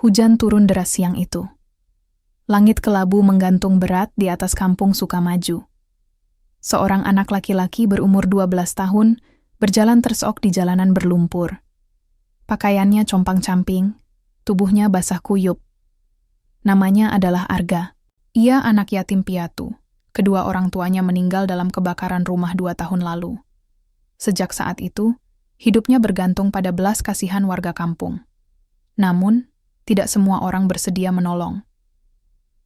Hujan turun deras siang itu. Langit kelabu menggantung berat di atas kampung Sukamaju. Seorang anak laki-laki berumur 12 tahun berjalan terseok di jalanan berlumpur. Pakaiannya compang-camping, tubuhnya basah kuyup. Namanya adalah Arga. Ia anak yatim piatu. Kedua orang tuanya meninggal dalam kebakaran rumah 2 tahun lalu. Sejak saat itu, hidupnya bergantung pada belas kasihan warga kampung. Namun, tidak semua orang bersedia menolong.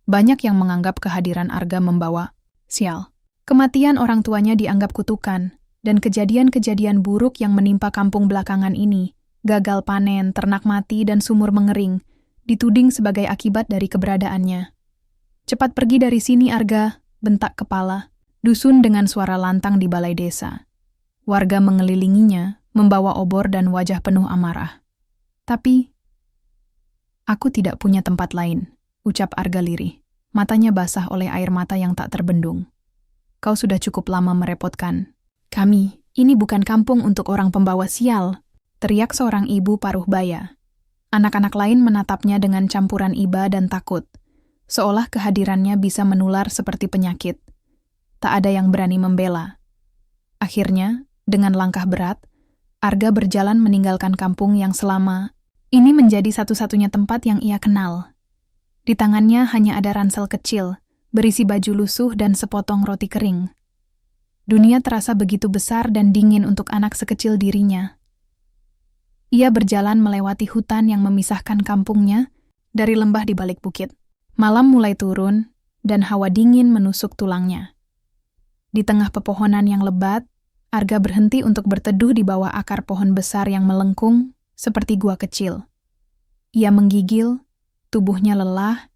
Banyak yang menganggap kehadiran Arga membawa sial. Kematian orang tuanya dianggap kutukan, dan kejadian-kejadian buruk yang menimpa kampung belakangan ini, gagal panen, ternak mati, dan sumur mengering, dituding sebagai akibat dari keberadaannya. Cepat pergi dari sini, Arga, bentak kepala, dusun dengan suara lantang di balai desa. Warga mengelilinginya, membawa obor dan wajah penuh amarah. Tapi, aku tidak punya tempat lain, ucap Arga lirih. Matanya basah oleh air mata yang tak terbendung. Kau sudah cukup lama merepotkan kami. Ini bukan kampung untuk orang pembawa sial, teriak seorang ibu paruh baya. Anak-anak lain menatapnya dengan campuran iba dan takut, seolah kehadirannya bisa menular seperti penyakit. Tak ada yang berani membela. Akhirnya, dengan langkah berat, Arga berjalan meninggalkan kampung yang selama ini menjadi satu-satunya tempat yang ia kenal. Di tangannya hanya ada ransel kecil, berisi baju lusuh dan sepotong roti kering. Dunia terasa begitu besar dan dingin untuk anak sekecil dirinya. Ia berjalan melewati hutan yang memisahkan kampungnya dari lembah di balik bukit. Malam mulai turun, dan hawa dingin menusuk tulangnya. Di tengah pepohonan yang lebat, Arga berhenti untuk berteduh di bawah akar pohon besar yang melengkung seperti gua kecil. Ia menggigil, tubuhnya lelah,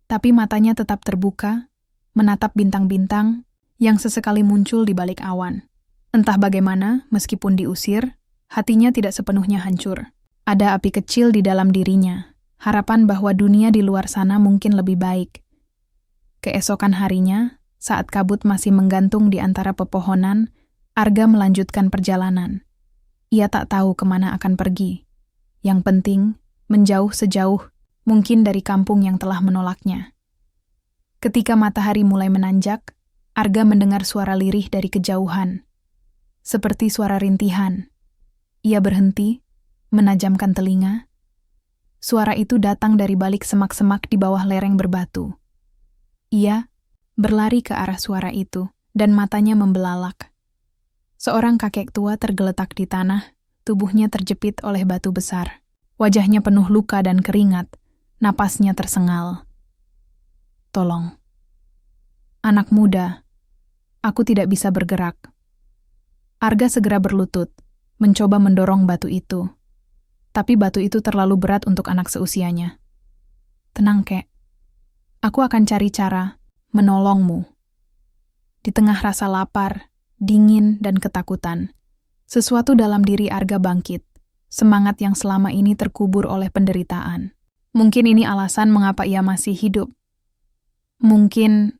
tapi matanya tetap terbuka, menatap bintang-bintang yang sesekali muncul di balik awan. Entah bagaimana, meskipun diusir, hatinya tidak sepenuhnya hancur. Ada api kecil di dalam dirinya, harapan bahwa dunia di luar sana mungkin lebih baik. Keesokan harinya, saat kabut masih menggantung di antara pepohonan, Arga melanjutkan perjalanan. Ia tak tahu kemana akan pergi. Yang penting, menjauh sejauh mungkin dari kampung yang telah menolaknya. Ketika matahari mulai menanjak, Arga mendengar suara lirih dari kejauhan. Seperti suara rintihan. Ia berhenti, menajamkan telinga. Suara itu datang dari balik semak-semak di bawah lereng berbatu. Ia berlari ke arah suara itu, dan matanya membelalak. Seorang kakek tua tergeletak di tanah, tubuhnya terjepit oleh batu besar. Wajahnya penuh luka dan keringat, napasnya tersengal. Tolong. Anak muda, aku tidak bisa bergerak. Arga segera berlutut, mencoba mendorong batu itu. Tapi batu itu terlalu berat untuk anak seusianya. Tenang, Kek. Aku akan cari cara menolongmu. Di tengah rasa lapar, dingin, dan ketakutan, sesuatu dalam diri Arga bangkit, semangat yang selama ini terkubur oleh penderitaan. Mungkin ini alasan mengapa ia masih hidup. Mungkin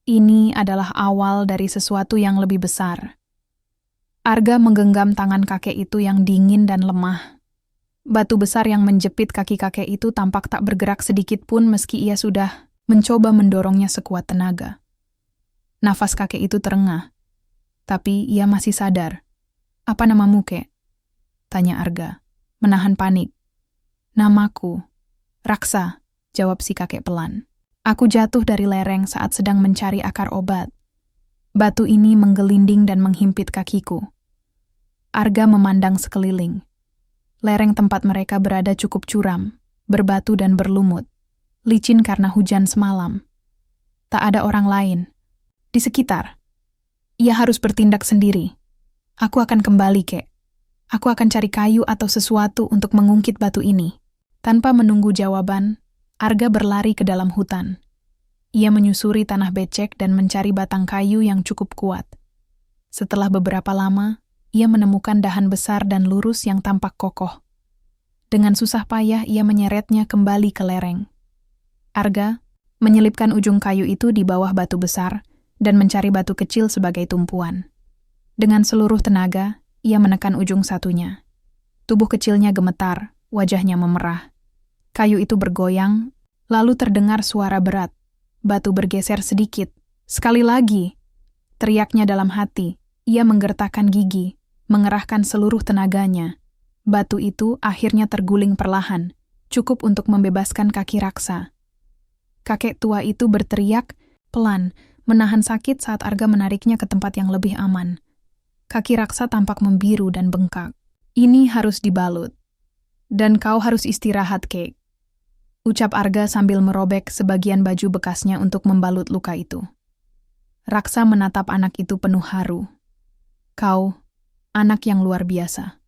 ini adalah awal dari sesuatu yang lebih besar. Arga menggenggam tangan kakek itu yang dingin dan lemah. Batu besar yang menjepit kaki kakek itu tampak tak bergerak sedikit pun meski ia sudah mencoba mendorongnya sekuat tenaga. Nafas kakek itu terengah, tapi ia masih sadar. Apa namamu, Kek? Tanya Arga, menahan panik. Namaku, Raksa, jawab si kakek pelan. Aku jatuh dari lereng saat sedang mencari akar obat. Batu ini menggelinding dan menghimpit kakiku. Arga memandang sekeliling. Lereng tempat mereka berada cukup curam, berbatu dan berlumut, licin karena hujan semalam. Tak ada orang lain di sekitar. Ia harus bertindak sendiri. Aku akan kembali, Kek. Aku akan cari kayu atau sesuatu untuk mengungkit batu ini. Tanpa menunggu jawaban, Arga berlari ke dalam hutan. Ia menyusuri tanah becek dan mencari batang kayu yang cukup kuat. Setelah beberapa lama, ia menemukan dahan besar dan lurus yang tampak kokoh. Dengan susah payah, ia menyeretnya kembali ke lereng. Arga menyelipkan ujung kayu itu di bawah batu besar dan mencari batu kecil sebagai tumpuan. Dengan seluruh tenaga, ia menekan ujung satunya. Tubuh kecilnya gemetar, wajahnya memerah. Kayu itu bergoyang, lalu terdengar suara berat. Batu bergeser sedikit. Sekali lagi, teriaknya dalam hati. Ia menggertakkan gigi, mengerahkan seluruh tenaganya. Batu itu akhirnya terguling perlahan, cukup untuk membebaskan kaki Raksa. Kakek tua itu berteriak, pelan, menahan sakit saat Arga menariknya ke tempat yang lebih aman. Kaki Raksa tampak membiru dan bengkak. Ini harus dibalut. Dan kau harus istirahat, Kek. Ucap Arga sambil merobek sebagian baju bekasnya untuk membalut luka itu. Raksa menatap anak itu penuh haru. Kau, anak yang luar biasa.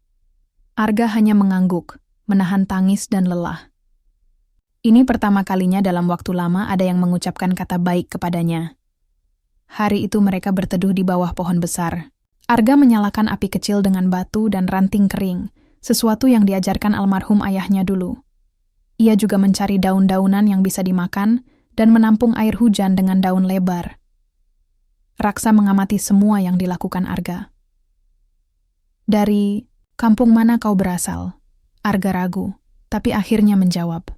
Arga hanya mengangguk, menahan tangis dan lelah. Ini pertama kalinya dalam waktu lama ada yang mengucapkan kata baik kepadanya. Hari itu mereka berteduh di bawah pohon besar. Arga menyalakan api kecil dengan batu dan ranting kering, sesuatu yang diajarkan almarhum ayahnya dulu. Ia juga mencari daun-daunan yang bisa dimakan dan menampung air hujan dengan daun lebar. Raksa mengamati semua yang dilakukan Arga. Dari kampung mana kau berasal? Arga ragu, tapi akhirnya menjawab.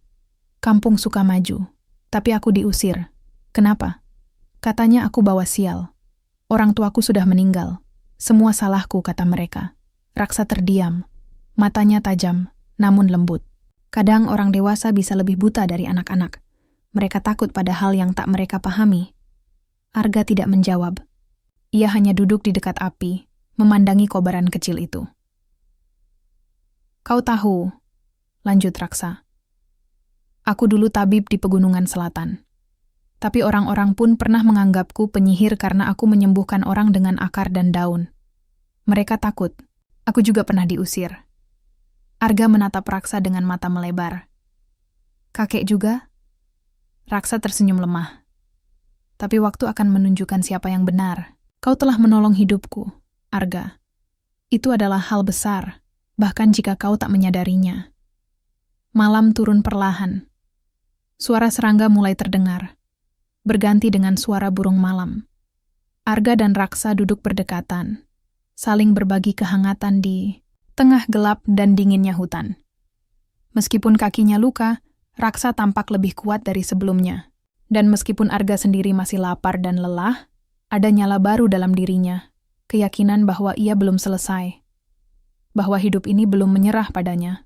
Kampung Sukamaju, tapi aku diusir. Kenapa? Katanya aku bawa sial. Orang tuaku sudah meninggal. Semua salahku, kata mereka. Raksa terdiam. Matanya tajam, namun lembut. Kadang orang dewasa bisa lebih buta dari anak-anak. Mereka takut pada hal yang tak mereka pahami. Arga tidak menjawab. Ia hanya duduk di dekat api, memandangi kobaran kecil itu. Kau tahu, lanjut Raksa. Aku dulu tabib di Pegunungan Selatan. Tapi orang-orang pun pernah menganggapku penyihir karena aku menyembuhkan orang dengan akar dan daun. Mereka takut. Aku juga pernah diusir. Arga menatap Raksa dengan mata melebar. Kakek juga? Raksa tersenyum lemah. Tapi waktu akan menunjukkan siapa yang benar. Kau telah menolong hidupku, Arga. Itu adalah hal besar, bahkan jika kau tak menyadarinya. Malam turun perlahan. Suara serangga mulai terdengar, berganti dengan suara burung malam. Arga dan Raksa duduk berdekatan, saling berbagi kehangatan di tengah gelap dan dinginnya hutan. Meskipun kakinya luka, Raksa tampak lebih kuat dari sebelumnya. Dan meskipun Arga sendiri masih lapar dan lelah, ada nyala baru dalam dirinya, keyakinan bahwa ia belum selesai, bahwa hidup ini belum menyerah padanya.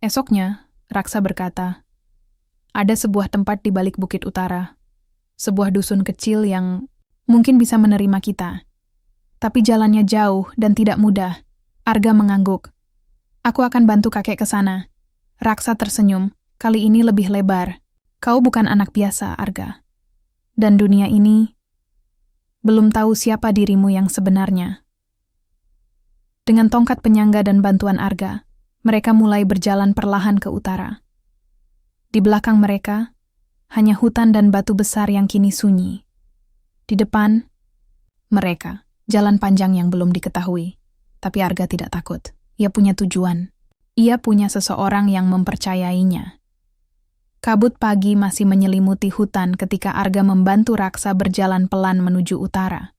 Esoknya, Raksa berkata, ada sebuah tempat di balik bukit utara, sebuah dusun kecil yang mungkin bisa menerima kita. Tapi jalannya jauh dan tidak mudah. Arga mengangguk. Aku akan bantu kakek ke sana. Raksa tersenyum, kali ini lebih lebar. Kau bukan anak biasa, Arga. Dan dunia ini belum tahu siapa dirimu yang sebenarnya. Dengan tongkat penyangga dan bantuan Arga, mereka mulai berjalan perlahan ke utara. Di belakang mereka, hanya hutan dan batu besar yang kini sunyi. Di depan, mereka, jalan panjang yang belum diketahui. Tapi Arga tidak takut. Ia punya tujuan. Ia punya seseorang yang mempercayainya. Kabut pagi masih menyelimuti hutan ketika Arga membantu Raksa berjalan pelan menuju utara.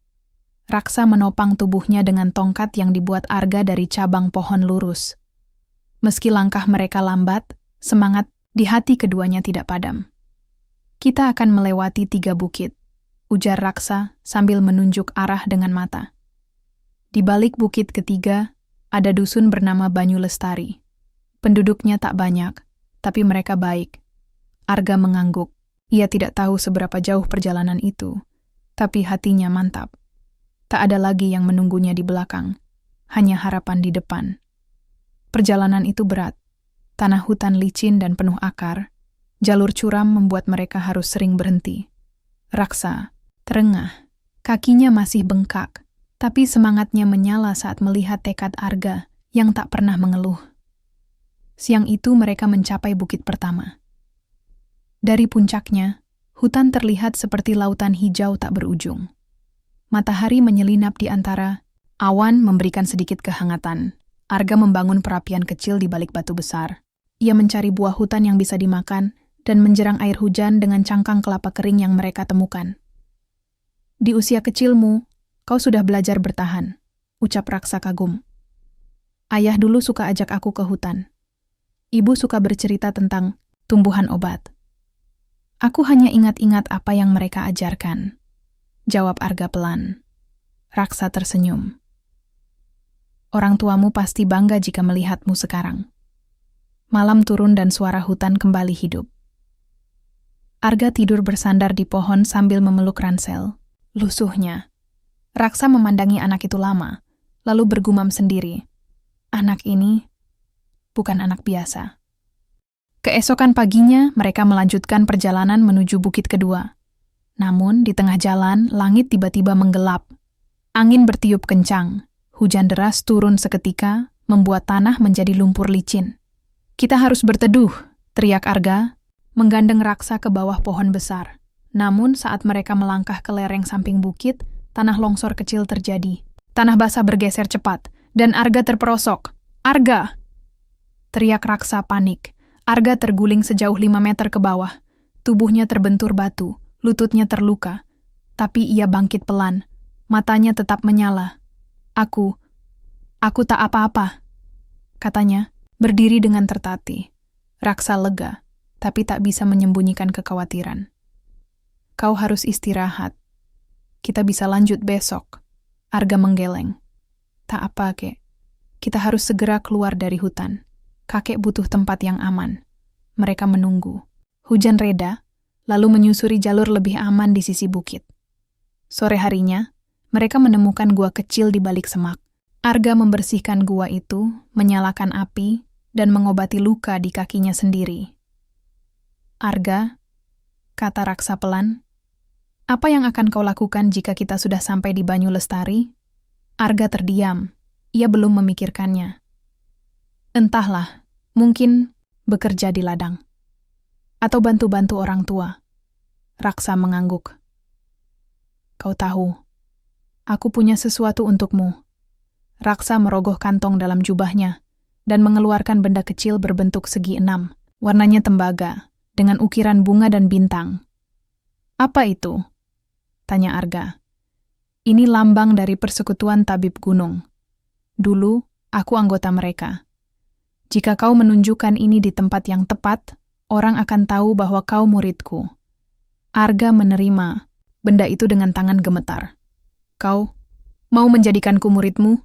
Raksa menopang tubuhnya dengan tongkat yang dibuat Arga dari cabang pohon lurus. Meski langkah mereka lambat, semangat di hati keduanya tidak padam. Kita akan melewati 3 bukit, ujar Raksa sambil menunjuk arah dengan mata. Di balik bukit ketiga, ada dusun bernama Banyu Lestari. Penduduknya tak banyak, tapi mereka baik. Arga mengangguk. Ia tidak tahu seberapa jauh perjalanan itu, tapi hatinya mantap. Tak ada lagi yang menunggunya di belakang, hanya harapan di depan. Perjalanan itu berat. Tanah hutan licin dan penuh akar. Jalur curam membuat mereka harus sering berhenti. Raksa terengah. Kakinya masih bengkak, tapi semangatnya menyala saat melihat tekad Arga yang tak pernah mengeluh. Siang itu mereka mencapai bukit pertama. Dari puncaknya, hutan terlihat seperti lautan hijau tak berujung. Matahari menyelinap di antara awan memberikan sedikit kehangatan. Arga membangun perapian kecil di balik batu besar. Ia mencari buah hutan yang bisa dimakan dan menjerang air hujan dengan cangkang kelapa kering yang mereka temukan. Di usia kecilmu, kau sudah belajar bertahan, ucap Raksa kagum. Ayah dulu suka ajak aku ke hutan. Ibu suka bercerita tentang tumbuhan obat. Aku hanya ingat-ingat apa yang mereka ajarkan, jawab Arga pelan. Raksa tersenyum. Orang tuamu pasti bangga jika melihatmu sekarang. Malam turun dan suara hutan kembali hidup. Arga tidur bersandar di pohon sambil memeluk ransel. Lusuhnya. Raksa memandangi anak itu lama, lalu bergumam sendiri. Anak ini bukan anak biasa. Keesokan paginya, mereka melanjutkan perjalanan menuju bukit kedua. Namun, di tengah jalan, langit tiba-tiba menggelap. Angin bertiup kencang. Hujan deras turun seketika, membuat tanah menjadi lumpur licin. Kita harus berteduh, teriak Arga, menggandeng Raksa ke bawah pohon besar. Namun, saat mereka melangkah ke lereng samping bukit, tanah longsor kecil terjadi. Tanah basah bergeser cepat, dan Arga terperosok. Arga! Teriak Raksa panik. Arga terguling sejauh 5 meter ke bawah. Tubuhnya terbentur batu, lututnya terluka. Tapi ia bangkit pelan. Matanya tetap menyala. Aku tak apa-apa, katanya, berdiri dengan tertatih. Raksa lega, tapi tak bisa menyembunyikan kekhawatiran. Kau harus istirahat. Kita bisa lanjut besok. Arga menggeleng. Tak apa, Kek. Kita harus segera keluar dari hutan. Kakek butuh tempat yang aman. Mereka menunggu. Hujan reda, lalu menyusuri jalur lebih aman di sisi bukit. Sore harinya, mereka menemukan gua kecil di balik semak. Arga membersihkan gua itu, menyalakan api, dan mengobati luka di kakinya sendiri. Arga, kata Raksa pelan, apa yang akan kau lakukan jika kita sudah sampai di Banyu Lestari? Arga terdiam. Ia belum memikirkannya. Entahlah, mungkin bekerja di ladang. Atau bantu-bantu orang tua. Raksa mengangguk. Kau tahu, aku punya sesuatu untukmu. Raksa merogoh kantong dalam jubahnya dan mengeluarkan benda kecil berbentuk segi 6, warnanya tembaga, dengan ukiran bunga dan bintang. Apa itu? Tanya Arga. Ini lambang dari Persekutuan Tabib Gunung. Dulu, aku anggota mereka. Jika kau menunjukkan ini di tempat yang tepat, orang akan tahu bahwa kau muridku. Arga menerima benda itu dengan tangan gemetar. Kau mau menjadikanku muridmu?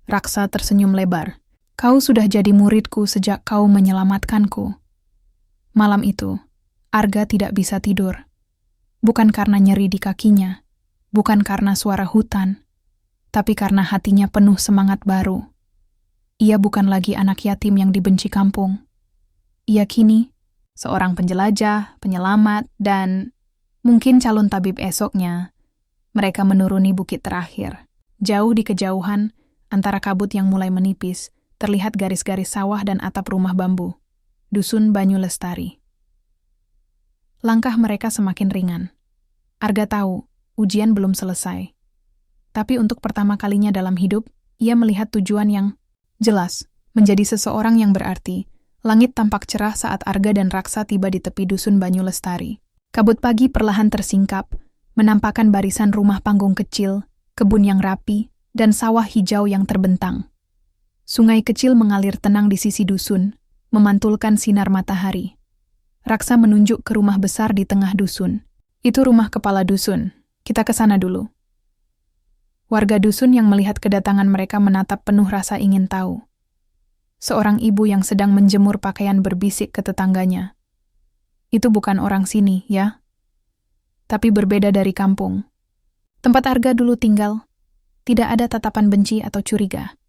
Raksa tersenyum lebar. Kau sudah jadi muridku sejak kau menyelamatkanku. Malam itu, Arga tidak bisa tidur. Bukan karena nyeri di kakinya, bukan karena suara hutan, tapi karena hatinya penuh semangat baru. Ia bukan lagi anak yatim yang dibenci kampung. Ia kini seorang penjelajah, penyelamat, dan mungkin calon tabib esoknya. Mereka menuruni bukit terakhir. Jauh di kejauhan, antara kabut yang mulai menipis, terlihat garis-garis sawah dan atap rumah bambu. Dusun Banyu Lestari. Langkah mereka semakin ringan. Arga tahu, ujian belum selesai. Tapi untuk pertama kalinya dalam hidup, ia melihat tujuan yang jelas, menjadi seseorang yang berarti. Langit tampak cerah saat Arga dan Raksa tiba di tepi Dusun Banyu Lestari. Kabut pagi perlahan tersingkap, menampakkan barisan rumah panggung kecil, kebun yang rapi, dan sawah hijau yang terbentang. Sungai kecil mengalir tenang di sisi dusun, memantulkan sinar matahari. Raksa menunjuk ke rumah besar di tengah dusun. Itu rumah kepala dusun. Kita ke sana dulu. Warga dusun yang melihat kedatangan mereka menatap penuh rasa ingin tahu. Seorang ibu yang sedang menjemur pakaian berbisik ke tetangganya. Itu bukan orang sini, ya? Tapi berbeda dari kampung. Tempat Arga dulu tinggal, tidak ada tatapan benci atau curiga.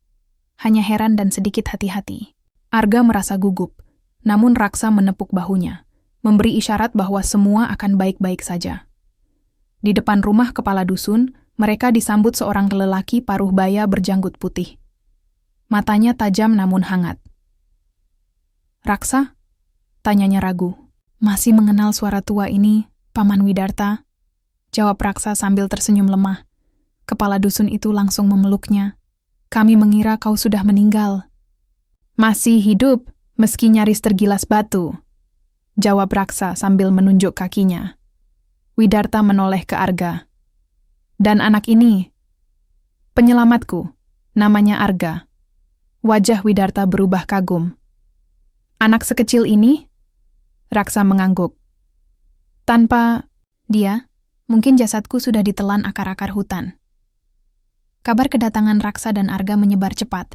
Hanya heran dan sedikit hati-hati. Arga merasa gugup, namun Raksa menepuk bahunya, memberi isyarat bahwa semua akan baik-baik saja. Di depan rumah kepala dusun, mereka disambut seorang lelaki paruh baya berjanggut putih. Matanya tajam namun hangat. Raksa? Tanyanya ragu. Masih mengenal suara tua ini, Paman Widarta? Jawab Raksa sambil tersenyum lemah. Kepala dusun itu langsung memeluknya. Kami mengira kau sudah meninggal. Masih hidup, meski nyaris tergilas batu. Jawab Raksa sambil menunjuk kakinya. Widarta menoleh ke Arga. Dan anak ini, penyelamatku, namanya Arga. Wajah Widarta berubah kagum. Anak sekecil ini? Raksa mengangguk. Tanpa dia, mungkin jasadku sudah ditelan akar-akar hutan. Kabar kedatangan Raksa dan Arga menyebar cepat.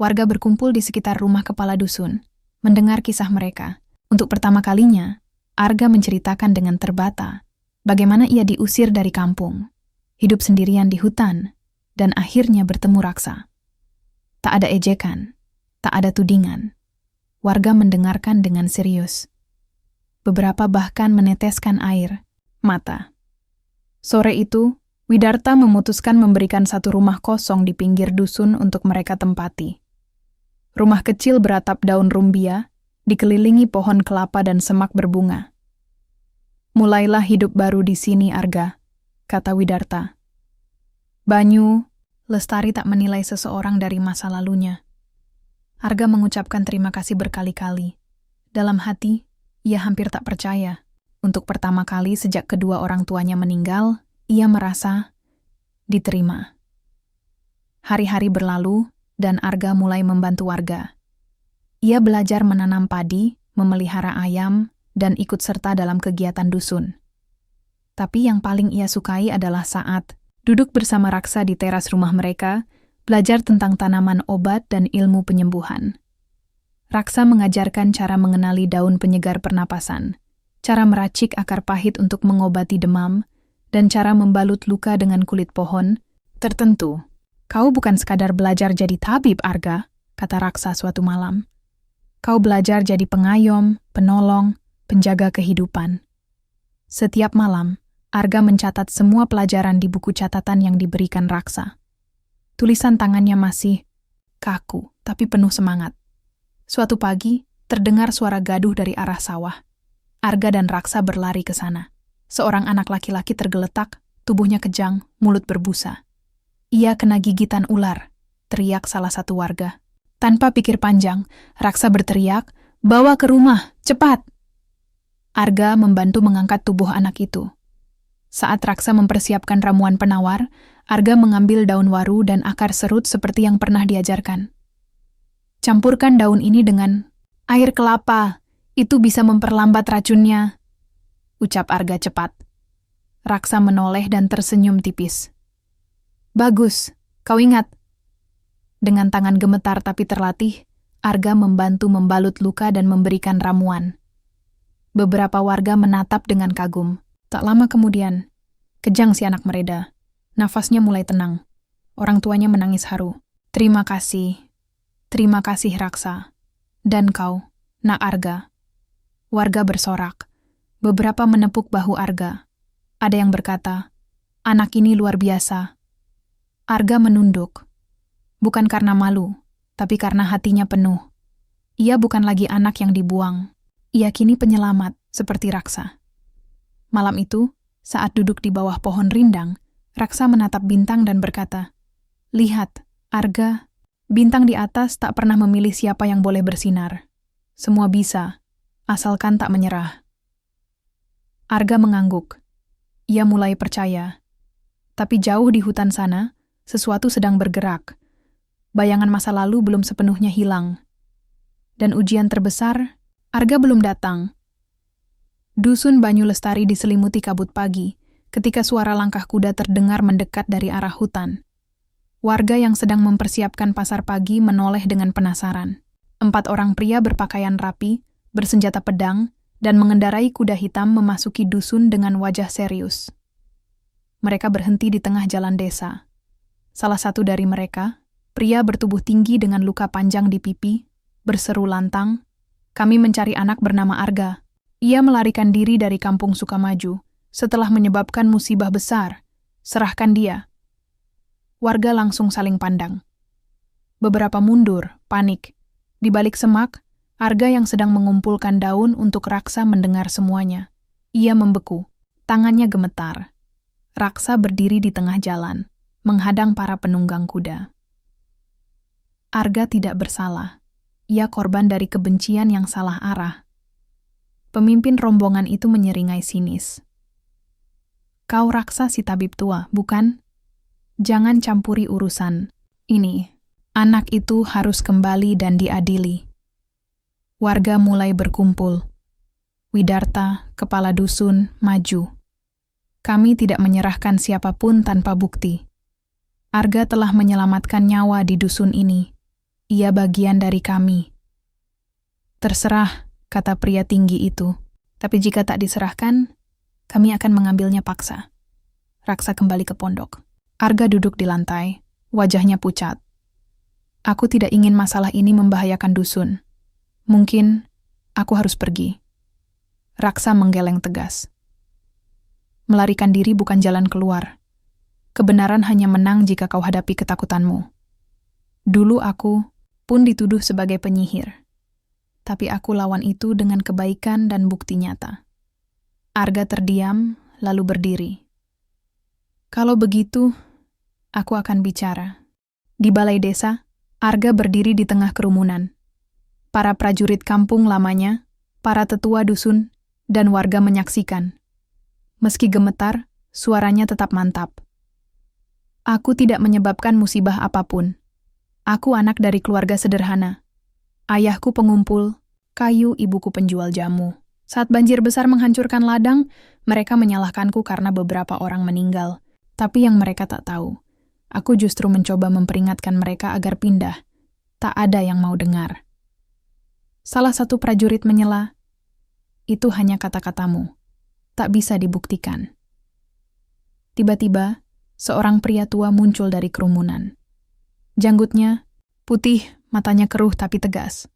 Warga berkumpul di sekitar rumah kepala dusun, mendengar kisah mereka. Untuk pertama kalinya, Arga menceritakan dengan terbata bagaimana ia diusir dari kampung, hidup sendirian di hutan, dan akhirnya bertemu Raksa. Tak ada ejekan, tak ada tudingan. Warga mendengarkan dengan serius. Beberapa bahkan meneteskan air mata. Sore itu, Widarta memutuskan memberikan satu rumah kosong di pinggir dusun untuk mereka tempati. Rumah kecil beratap daun rumbia, dikelilingi pohon kelapa dan semak berbunga. Mulailah hidup baru di sini, Arga, kata Widarta. Banyu, Lestari tak menilai seseorang dari masa lalunya. Arga mengucapkan terima kasih berkali-kali. Dalam hati, ia hampir tak percaya. Untuk pertama kali sejak kedua orang tuanya meninggal, ia merasa diterima. Hari-hari berlalu, dan Arga mulai membantu warga. Ia belajar menanam padi, memelihara ayam, dan ikut serta dalam kegiatan dusun. Tapi yang paling ia sukai adalah saat duduk bersama Raksa di teras rumah mereka, belajar tentang tanaman obat dan ilmu penyembuhan. Raksa mengajarkan cara mengenali daun penyegar pernapasan, cara meracik akar pahit untuk mengobati demam, dan cara membalut luka dengan kulit pohon tertentu. Kau bukan sekadar belajar jadi tabib, Arga, kata Raksa suatu malam. Kau belajar jadi pengayom, penolong, penjaga kehidupan. Setiap malam, Arga mencatat semua pelajaran di buku catatan yang diberikan Raksa. Tulisan tangannya masih kaku, tapi penuh semangat. Suatu pagi, terdengar suara gaduh dari arah sawah. Arga dan Raksa berlari ke sana. Seorang anak laki-laki tergeletak, tubuhnya kejang, mulut berbusa. Ia kena gigitan ular, teriak salah satu warga. Tanpa pikir panjang, Raksa berteriak, "Bawa ke rumah, cepat!" Arga membantu mengangkat tubuh anak itu. Saat Raksa mempersiapkan ramuan penawar, Arga mengambil daun waru dan akar serut seperti yang pernah diajarkan. Campurkan daun ini dengan air kelapa, itu bisa memperlambat racunnya, ucap Arga cepat. Raksa menoleh dan tersenyum tipis. Bagus, kau ingat. Dengan tangan gemetar tapi terlatih, Arga membantu membalut luka dan memberikan ramuan. Beberapa warga menatap dengan kagum. Tak lama kemudian, kejang si anak mereda. Nafasnya mulai tenang. Orang tuanya menangis haru. Terima kasih Raksa. Dan kau, Nak Arga. Warga bersorak. Beberapa menepuk bahu Arga. Ada yang berkata, anak ini luar biasa. Arga menunduk. Bukan karena malu, tapi karena hatinya penuh. Ia bukan lagi anak yang dibuang. Ia kini penyelamat, seperti Raksa. Malam itu, saat duduk di bawah pohon rindang, Raksa menatap bintang dan berkata, "Lihat, Arga, bintang di atas tak pernah memilih siapa yang boleh bersinar. Semua bisa, asalkan tak menyerah." Arga mengangguk. Ia mulai percaya. Tapi jauh di hutan sana, sesuatu sedang bergerak. Bayangan masa lalu belum sepenuhnya hilang. Dan ujian terbesar, Arga belum datang. Dusun Banyu Lestari diselimuti kabut pagi, ketika suara langkah kuda terdengar mendekat dari arah hutan. Warga yang sedang mempersiapkan pasar pagi menoleh dengan penasaran. 4 orang pria berpakaian rapi, bersenjata pedang, dan mengendarai kuda hitam memasuki dusun dengan wajah serius. Mereka berhenti di tengah jalan desa. Salah satu dari mereka, pria bertubuh tinggi dengan luka panjang di pipi, berseru lantang, "Kami mencari anak bernama Arga. Ia melarikan diri dari kampung Sukamaju setelah menyebabkan musibah besar. Serahkan dia." Warga langsung saling pandang. Beberapa mundur, panik. Di balik semak, Arga yang sedang mengumpulkan daun untuk Raksa mendengar semuanya. Ia membeku, tangannya gemetar. Raksa berdiri di tengah jalan, menghadang para penunggang kuda. Arga tidak bersalah. Ia korban dari kebencian yang salah arah. Pemimpin rombongan itu menyeringai sinis. "Kau Raksa si tabib tua, bukan? Jangan campuri urusan ini. Anak itu harus kembali dan diadili." Warga mulai berkumpul. Widarta, kepala dusun, maju. Kami tidak menyerahkan siapapun tanpa bukti. Arga telah menyelamatkan nyawa di dusun ini. Ia bagian dari kami. Terserah, kata pria tinggi itu. Tapi jika tak diserahkan, kami akan mengambilnya paksa. Raksa kembali ke pondok. Arga duduk di lantai, wajahnya pucat. Aku tidak ingin masalah ini membahayakan dusun. Mungkin aku harus pergi. Raksa menggeleng tegas. Melarikan diri bukan jalan keluar. Kebenaran hanya menang jika kau hadapi ketakutanmu. Dulu aku pun dituduh sebagai penyihir. Tapi aku lawan itu dengan kebaikan dan bukti nyata. Arga terdiam, lalu berdiri. Kalau begitu, aku akan bicara. Di balai desa, Arga berdiri di tengah kerumunan. Para prajurit kampung lamanya, para tetua dusun, dan warga menyaksikan. Meski gemetar, suaranya tetap mantap. Aku tidak menyebabkan musibah apapun. Aku anak dari keluarga sederhana. Ayahku pengumpul, kayu ibuku penjual jamu. Saat banjir besar menghancurkan ladang, mereka menyalahkanku karena beberapa orang meninggal. Tapi yang mereka tak tahu, aku justru mencoba memperingatkan mereka agar pindah. Tak ada yang mau dengar. Salah satu prajurit menyela, "Itu hanya kata-katamu. Tak bisa dibuktikan." Tiba-tiba, seorang pria tua muncul dari kerumunan. Janggutnya putih, matanya keruh tapi tegas.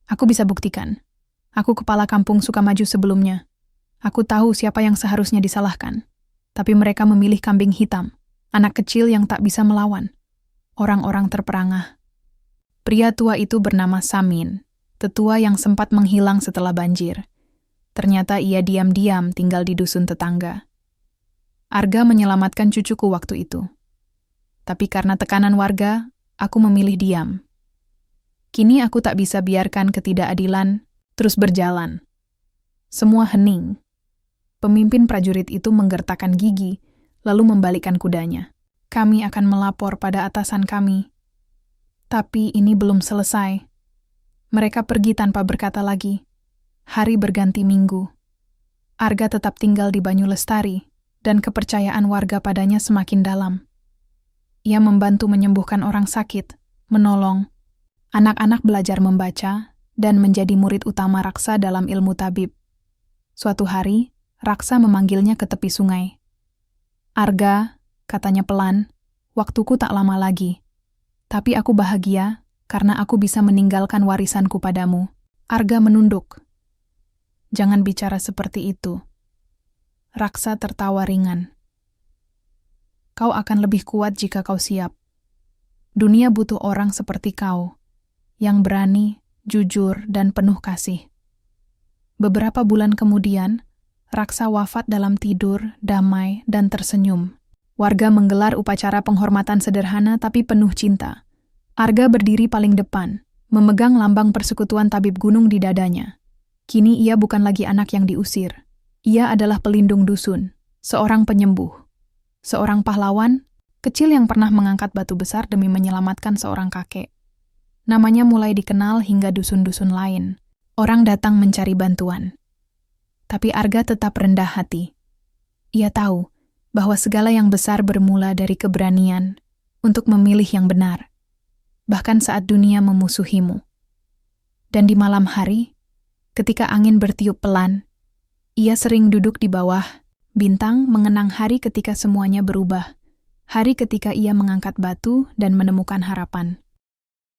Aku bisa buktikan. Aku kepala kampung Sukamaju sebelumnya. Aku tahu siapa yang seharusnya disalahkan. Tapi mereka memilih kambing hitam, anak kecil yang tak bisa melawan. Orang-orang terperangah. Pria tua itu bernama Samin, tetua yang sempat menghilang setelah banjir. Ternyata ia diam-diam tinggal di dusun tetangga. Arga menyelamatkan cucuku waktu itu. Tapi karena tekanan warga, aku memilih diam. Kini aku tak bisa biarkan ketidakadilan terus berjalan. Semua hening. Pemimpin prajurit itu menggertakkan gigi, lalu membalikkan kudanya. Kami akan melapor pada atasan kami. Tapi ini belum selesai. Mereka pergi tanpa berkata lagi. Hari berganti minggu. Arga tetap tinggal di Banyu Lestari, dan kepercayaan warga padanya semakin dalam. Ia membantu menyembuhkan orang sakit, menolong. Anak-anak belajar membaca, dan menjadi murid utama Raksa dalam ilmu tabib. Suatu hari, Raksa memanggilnya ke tepi sungai. Arga, katanya pelan, waktuku tak lama lagi. Tapi aku bahagia karena aku bisa meninggalkan warisanku padamu. Arga menunduk. Jangan bicara seperti itu. Raksa tertawa ringan. Kau akan lebih kuat jika kau siap. Dunia butuh orang seperti kau, yang berani, jujur, dan penuh kasih. Beberapa bulan kemudian, Raksa wafat dalam tidur, damai, dan tersenyum. Warga menggelar upacara penghormatan sederhana tapi penuh cinta. Arga berdiri paling depan, memegang lambang persekutuan tabib gunung di dadanya. Kini ia bukan lagi anak yang diusir. Ia adalah pelindung dusun, seorang penyembuh, seorang pahlawan, kecil yang pernah mengangkat batu besar demi menyelamatkan seorang kakek. Namanya mulai dikenal hingga dusun-dusun lain. Orang datang mencari bantuan. Tapi Arga tetap rendah hati. Ia tahu bahwa segala yang besar bermula dari keberanian untuk memilih yang benar, bahkan saat dunia memusuhimu. Dan di malam hari, ketika angin bertiup pelan, ia sering duduk di bawah bintang mengenang hari ketika semuanya berubah, hari ketika ia mengangkat batu dan menemukan harapan.